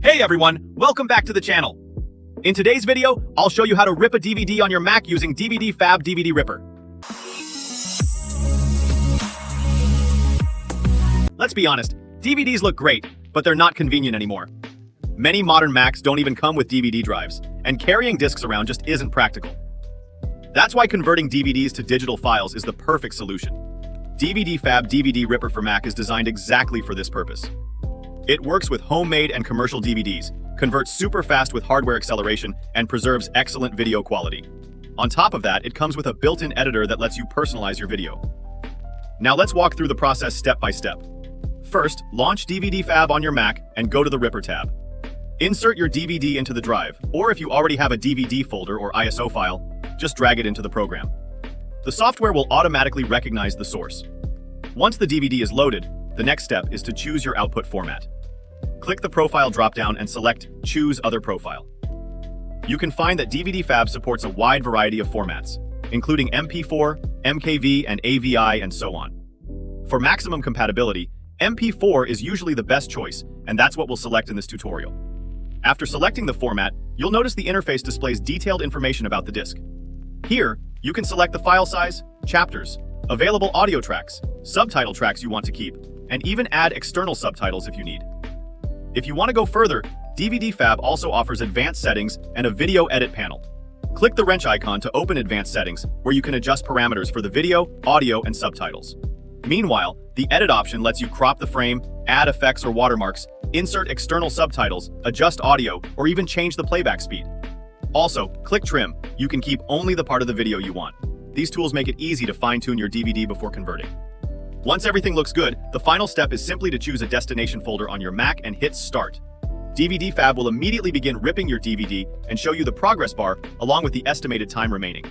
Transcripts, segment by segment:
Hey everyone, welcome back to the channel. In today's video, I'll show you how to rip a DVD on your Mac using DVDFab DVD Ripper. Let's be honest, DVDs look great, but they're not convenient anymore. Many modern Macs don't even come with DVD drives, and carrying discs around just isn't practical. That's why converting DVDs to digital files is the perfect solution. DVDFab DVD Ripper for Mac is designed exactly for this purpose. It works with homemade and commercial DVDs, converts super fast with hardware acceleration, and preserves excellent video quality. On top of that, it comes with a built-in editor that lets you personalize your video. Now let's walk through the process step by step. First, launch DVDFab on your Mac and go to the Ripper tab. Insert your DVD into the drive, or if you already have a DVD folder or ISO file, just drag it into the program. The software will automatically recognize the source. Once the DVD is loaded, the next step is to choose your output format. Click the Profile dropdown and select Choose Other Profile. You can find that DVDFab supports a wide variety of formats, including MP4, MKV, and AVI, and so on. For maximum compatibility, MP4 is usually the best choice, and that's what we'll select in this tutorial. After selecting the format, you'll notice the interface displays detailed information about the disc. Here, you can select the file size, chapters, available audio tracks, subtitle tracks you want to keep, and even add external subtitles if you need. If you want to go further, DVDFab also offers advanced settings and a video edit panel. Click the wrench icon to open advanced settings, where you can adjust parameters for the video, audio, and subtitles. Meanwhile, the edit option lets you crop the frame, add effects or watermarks, insert external subtitles, adjust audio, or even change the playback speed. Also, click Trim. You can keep only the part of the video you want. These tools make it easy to fine-tune your DVD before converting. Once everything looks good, the final step is simply to choose a destination folder on your Mac and hit Start. DVDFab will immediately begin ripping your DVD and show you the progress bar along with the estimated time remaining.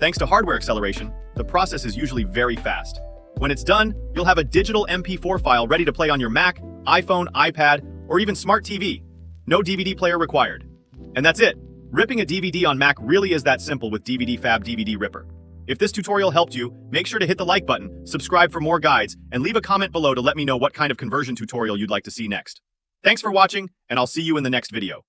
Thanks to hardware acceleration, the process is usually very fast. When it's done, you'll have a digital MP4 file ready to play on your Mac, iPhone, iPad, or even smart TV. No DVD player required. And that's it. Ripping a DVD on Mac really is that simple with DVDFab DVD Ripper. If this tutorial helped you, make sure to hit the like button, subscribe for more guides, and leave a comment below to let me know what kind of conversion tutorial you'd like to see next. Thanks for watching, and I'll see you in the next video.